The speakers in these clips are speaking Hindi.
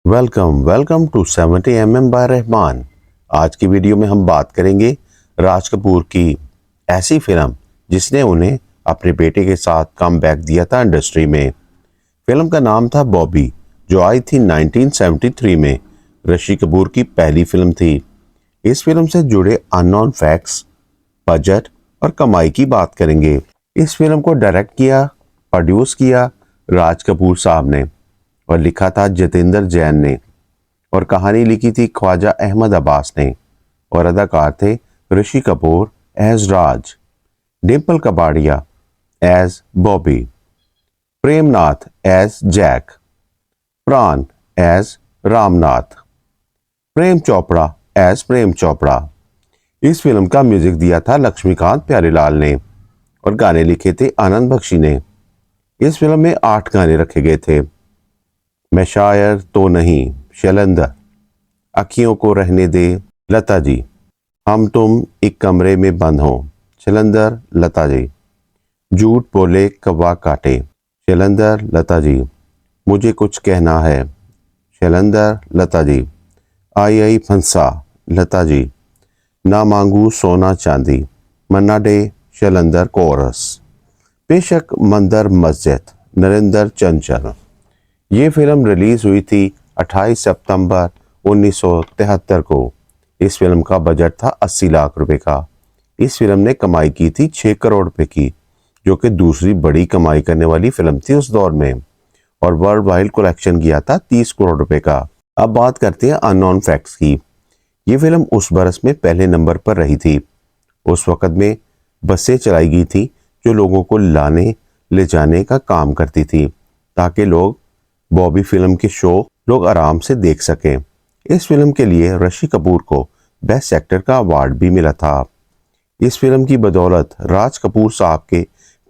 Welcome to 70 bye Rahman. आज की वीडियो में हम बात करेंगे राज कपूर की ऐसी फिल्म जिसने उन्हें अपने बेटे के साथ कम बैक दिया था इंडस्ट्री में। फिल्म का नाम था बॉबी, जो आई थी 1973 में। ऋषि कपूर की पहली फिल्म थी। इस फिल्म से जुड़े अननोन फैक्ट्स, बजट और कमाई की बात करेंगे। इस फिल्म को डायरेक्ट किया, प्रोड्यूस किया राज कपूर साहब ने और लिखा था जितेंद्र जैन ने, और कहानी लिखी थी ख्वाजा अहमद अब्बास ने, और अदाकार थे Rishi Kapoor as Raj, Dimple Kapadia as Bobby, Premnath as Jack, Pran as Ramnath, Prem Chopra as Prem Chopra. इस फिल्म का म्यूजिक दिया था लक्ष्मीकांत प्यारेलाल ने और गाने लिखे थे आनंद बख्शी ने। इस फिल्म में 8 गाने रखे गए थे। मैं शायर तो नहीं, शैलेंद्र, अखियों को रहने दे, लता जी, हम तुम एक कमरे में बंद हो, शैलेंद्र, लता जी, झूठ बोले कौवा काटे, शैलेंद्र, लता जी, मुझे कुछ कहना है, शैलेंद्र, लता जी, आई आई फंसा, लता जी, ना मांगू सोना चांदी, मन्ना डे, शैलेंद्र, कोरस, बेशक मंदिर मस्जिद, नरेंद्र चंचल। ये फिल्म रिलीज हुई थी 28 सितंबर 1973 को। इस फिल्म का बजट था 80 लाख रुपए का। इस फिल्म ने कमाई की थी 6 करोड़ रुपए की, जो कि दूसरी बड़ी कमाई करने वाली फिल्म थी उस दौर में, और वर्ल्ड वाइड कलेक्शन किया था 30 करोड़ रुपए का। अब बात करते हैं अननोन फैक्ट्स की। ये फिल्म उस बरस में पहले नंबर पर रही थी। उस वक़्त में बसें चलाई गई थी जो लोगों को लाने ले जाने का काम करती थी, ताकि लोग बॉबी फिल्म के शो लोग आराम से देख सकें। इस फिल्म के लिए ऋषि कपूर को बेस्ट एक्टर का अवार्ड भी मिला था। इस फिल्म की बदौलत राज कपूर साहब के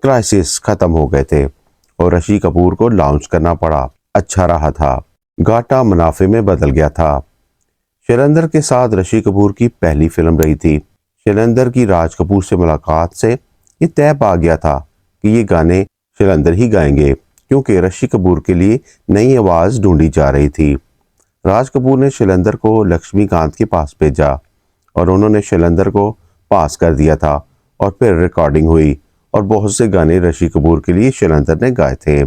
क्राइसिस खत्म हो गए थे और ऋषि कपूर को लॉन्च करना पड़ा। अच्छा रहा था, घाटा मुनाफे में बदल गया था। शैलेंद्र के साथ ऋषि कपूर की पहली फिल्म रही थी। शैलेंद्र की राज कपूर से मुलाकात से ये तय पा गया था कि ये गाने शैलेंद्र ही गाएंगे, क्योंकि ऋषि कपूर के लिए नई आवाज़ ढूंढी जा रही थी। राज कपूर ने शैलेंद्र को लक्ष्मीकांत के पास भेजा और उन्होंने शैलेंद्र को पास कर दिया था, और फिर रिकॉर्डिंग हुई और बहुत से गाने ऋषि कपूर के लिए शैलेंद्र ने गाए थे।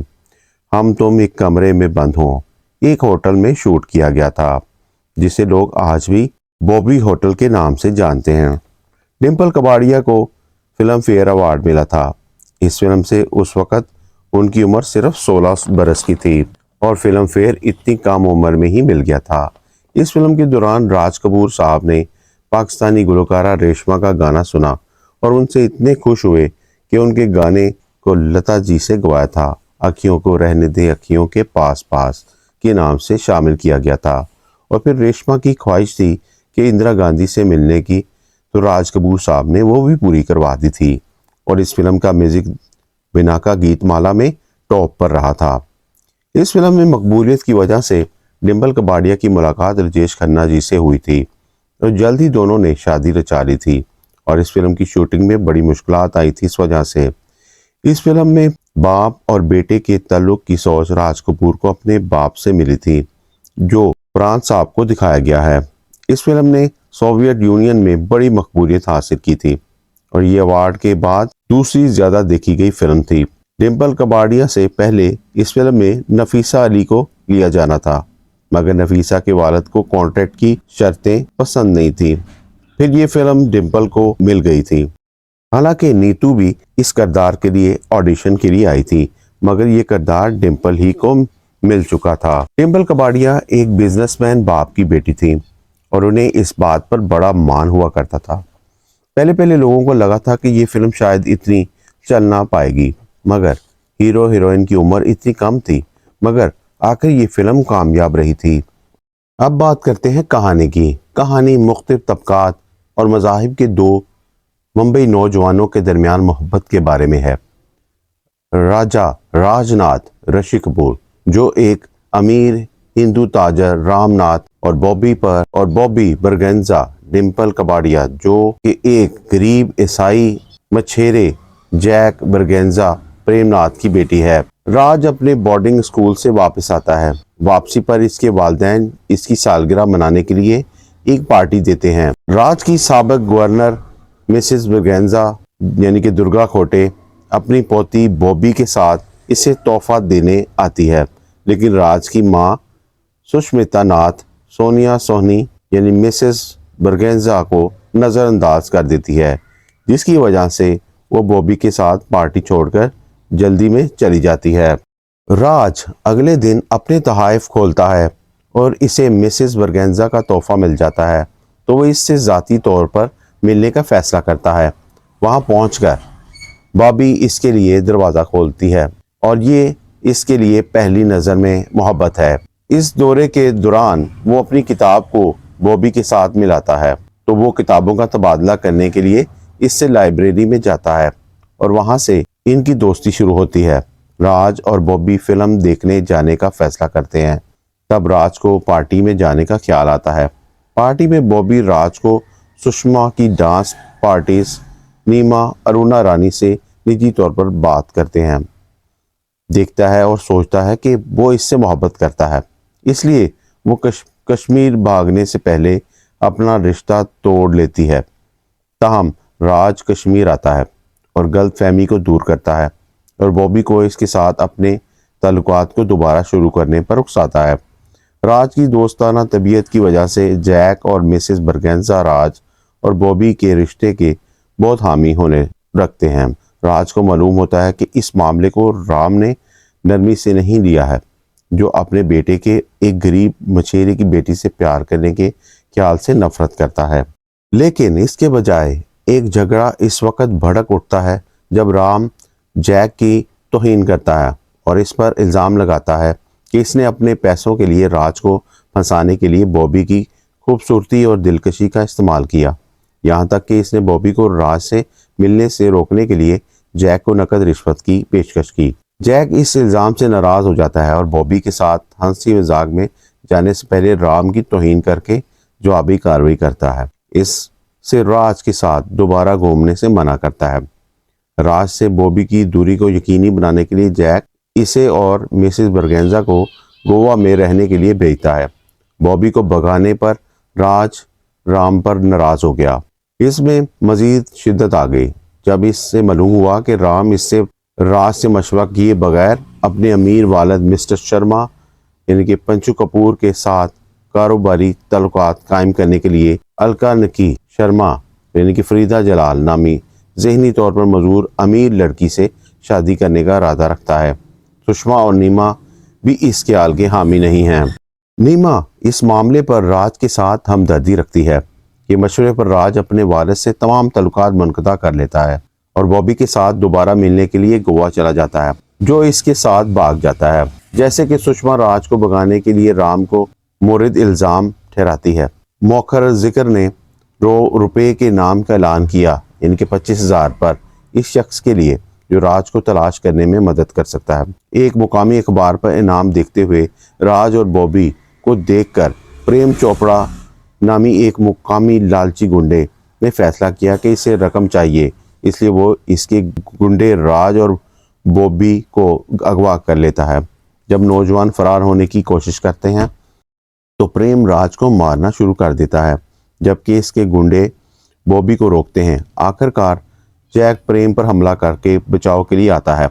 हम तुम एक कमरे में बंद हो एक होटल में शूट किया गया था, जिसे लोग आज भी बॉबी होटल के नाम से जानते हैं। डिम्पल कपाड़िया को फिल्म फेयर अवार्ड मिला था। इस फिल्म से उस वक़्त उनकी उम्र सिर्फ 16 बरस की थी और फिल्म फेयर इतनी कम उम्र में ही मिल गया था। इस फिल्म के दौरान राज कपूर साहब ने पाकिस्तानी गुलकारा रेशमा का गाना सुना और उनसे इतने खुश हुए कि उनके गाने को लता जी से गवाया था। अखियों को रहने दे अखियों के पास पास के नाम से शामिल किया गया था, और फिर रेशमा की ख्वाहिश थी कि इंदिरा गांधी से मिलने की, तो राज कपूर साहब ने वो भी पूरी करवा दी थी। और इस फिल्म का म्यूजिक बिना का गीत माला में टॉप पर रहा था। इस फिल्म में मकबूलियत की वजह से डिम्पल कपाड़िया की मुलाकात राजेश खन्ना जी से हुई थी और जल्द ही दोनों ने शादी रचा ली थी, और इस फिल्म की शूटिंग में बड़ी मुश्किलात आई थी इस वजह से। इस फिल्म में बाप और बेटे के ताल्लुक की सोच राज कपूर को अपने बाप से मिली थी, जो प्राण साहब को दिखाया गया है। इस फिल्म ने सोवियत यूनियन में बड़ी मकबूलियत हासिल की थी और ये अवार्ड के बाद दूसरी ज्यादा देखी गई फिल्म थी। डिम्पल कपाड़िया से पहले इस फिल्म में नफीसा अली को लिया जाना था, मगर नफीसा के वालिद को कॉन्ट्रैक्ट की शर्तें पसंद नहीं थी। फिर ये फिल्म डिम्पल को मिल गई थी। हालांकि नीतू भी इस किरदार के लिए ऑडिशन के लिए आई थी, मगर ये किरदार डिम्पल ही को मिल चुका था। डिम्पल कपाड़िया एक बिजनेसमैन बाप की बेटी थी और उन्हें इस बात पर बड़ा मान हुआ करता था। पहले पहले लोगों को लगा था कि ये फिल्म शायद इतनी चल ना पाएगी, मगर हीरो हीरोइन की उम्र इतनी कम थी, मगर आखिर ये फिल्म कामयाब रही थी। अब बात करते हैं कहानी की। कहानी मुख्तलिफ तबकात और मज़ाहिब के दो मुंबई नौजवानों के दरमियान मोहब्बत के बारे में है। राजा राजनाथ ऋषि कपूर, जो एक अमीर हिंदू ताजर रामनाथ, और बॉबी बरगेंजा डिम्पल कपाड़िया, जो कि एक गरीब ईसाई मछेरे जैक बरगेंजा प्रेमनाथ की बेटी है। राज अपने बोर्डिंग स्कूल से वापस आता है। वापसी पर इसके वालिदैन इसकी सालगिरह मनाने के लिए एक पार्टी देते हैं। राज की साबिक गवर्नर मिसेस ब्रगेंजा यानी कि दुर्गा खोटे अपनी पोती बॉबी के साथ इसे तोहफा देने आती है, लेकिन राज की माँ सुष्मिता नाथ सोनिया सोहनी यानी मिसेस ब्रगेंजा को नज़रअंदाज कर देती है, जिसकी वजह से वो बॉबी के साथ पार्टी छोड़कर जल्दी में चली जाती है। राज अगले दिन अपने तोहफ़े खोलता है और इसे मिसेस ब्रगेंजा का तोहफा मिल जाता है, तो वो इससे ज़ाती तौर पर मिलने का फ़ैसला करता है। वहाँ पहुंचकर बॉबी इसके लिए दरवाज़ा खोलती है और ये इसके लिए पहली नज़र में मोहब्बत है। इस दौरे के दौरान वो अपनी किताब को बॉबी के साथ मिलाता है, तो वो किताबों का तबादला करने के लिए इससे लाइब्रेरी में जाता है और वहाँ से इनकी दोस्ती शुरू होती है। राज और बॉबी फिल्म देखने जाने का फैसला करते हैं। तब राज को पार्टी में जाने का ख्याल आता है। पार्टी में बॉबी राज को सुषमा की डांस पार्टीज नीमा अरुणा रानी से निजी तौर पर बात करते हैं देखता है और सोचता है कि वो इससे मोहब्बत करता है, इसलिए वो कश्मीर भागने से पहले अपना रिश्ता तोड़ लेती है। ताहम राज कश्मीर आता है और गलतफहमी को दूर करता है और बॉबी को इसके साथ अपने ताल्लुकात को दोबारा शुरू करने पर उकसाता है। राज की दोस्ताना तबीयत की वजह से जैक और मिसेस ब्रगेंजा राज और बॉबी के रिश्ते के बहुत हामी होने रखते हैं। राज को मालूम होता है कि इस मामले को राम ने नरमी से नहीं लिया है, जो अपने बेटे के एक गरीब मछेरे की बेटी से प्यार करने के ख्याल से नफरत करता है। लेकिन इसके बजाय एक झगड़ा इस वक्त भड़क उठता है जब राम जैक की तौहीन करता है और इस पर इल्ज़ाम लगाता है कि इसने अपने पैसों के लिए राज को फंसाने के लिए बॉबी की खूबसूरती और दिलकशी का इस्तेमाल किया। यहाँ तक कि इसने बॉबी को राज से मिलने से रोकने के लिए जैक को नकद रिश्वत की पेशकश की। जैक इस इल्ज़ाम से नाराज़ हो जाता है और बॉबी के साथ हंसी मजाक में जाने से पहले राम की तौहीन करके जवाबी कार्रवाई करता है। इससे राज के साथ दोबारा घूमने से मना करता है। राज से बॉबी की दूरी को यकीनी बनाने के लिए जैक इसे और मिसेस ब्रगेंजा को गोवा में रहने के लिए भेजता है। बॉबी को भगाने पर राज राम पर नाराज़ हो गया। इसमें मज़ीद शिद्दत आ गई जब इससे मालूम हुआ कि राम इससे राज से मशवरा किए बगैर अपने अमीर वालिद मिस्टर शर्मा यानी कि पंचू कपूर के साथ कारोबारी ताल्लुकात कायम करने के लिए अलका नकी शर्मा यानी कि फरीदा जलाल नामी जहनी तौर पर मजबूर अमीर लड़की से शादी करने का इरादा रखता है। सुषमा और नीमा भी इस ख्याल के हामी नहीं हैं। नीमा इस मामले पर राज के साथ हमदर्दी रखती है कि मशवरे पर राज अपने वालिद से तमाम तल्लुकात मुनक़ता कर लेता है और बॉबी के साथ दोबारा मिलने के लिए गोवा चला जाता है, जो इसके साथ भाग जाता है। जैसे कि सुषमा राज को भगाने के लिए राम को मुरिद इल्ज़ाम ठहराती है। मौखर जिक्र ने रुपये के नाम का ऐलान किया, इनके 25,000 पर इस शख्स के लिए जो राज को तलाश करने में मदद कर सकता है। एक मुकामी अखबार पर इनाम देखते हुए राज और बॉबी को देखकर प्रेम चोपड़ा नामी एक मुकामी लालची गुंडे ने फैसला किया कि इसे रकम चाहिए, इसलिए वो इसके गुंडे राज और बॉबी को अगवा कर लेता है। जब नौजवान फरार होने की कोशिश करते हैं तो प्रेम राज को मारना शुरू कर देता है, जबकि इसके गुंडे बॉबी को रोकते हैं। आखिरकार जैक प्रेम पर हमला करके बचाव के लिए आता है,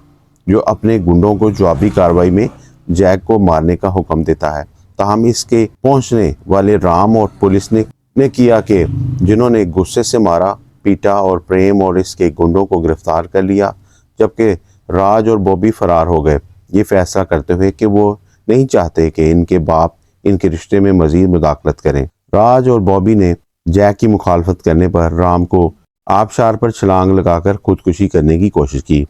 जो अपने गुंडों को जवाबी कार्रवाई में जैक को मारने का हुक्म देता है। ताहम इसके पहुंचने वाले राम और पुलिस ने किया कि जिन्होंने गुस्से से मारा पीटा और प्रेम और इसके गुंडों को गिरफ्तार कर लिया, जबकि राज और बॉबी फरार हो गए, ये फैसला करते हुए कि वो नहीं चाहते कि इनके बाप इनके रिश्ते में मजीद मुदाखलत करें। राज और बॉबी ने जैक की मुखालफत करने पर राम को आबशार पर छलांग लगाकर खुदकुशी करने की कोशिश की।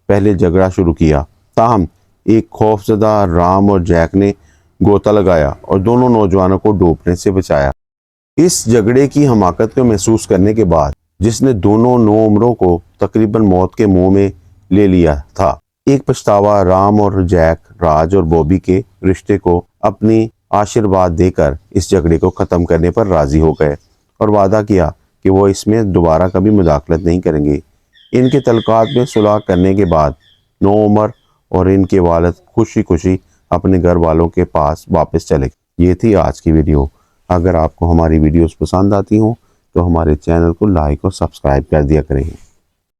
पहले झगड़ा शुरू किया, ताहम एक खौफजदा राम और जैक ने गोता लगाया और दोनों नौजवानों को डूबने से बचाया। इस झगड़े की हमाकत को महसूस करने के बाद जिसने दोनों नौउम्रों को तकरीबन मौत के मुंह में ले लिया था, एक पछतावा राम और जैक राज और बॉबी के रिश्ते को अपनी आशीर्वाद देकर इस झगड़े को ख़त्म करने पर राज़ी हो गए और वादा किया कि वो इसमें दोबारा कभी मुदाखलत नहीं करेंगे। इनके तल्लुकात में सुलह करने के बाद नौउम्र और इनके वालिद खुशी खुशी अपने घर वालों के पास वापस चले गए। ये थी आज की वीडियो। अगर आपको हमारी वीडियोस पसंद आती हों तो हमारे चैनल को लाइक और सब्सक्राइब कर दिया करें।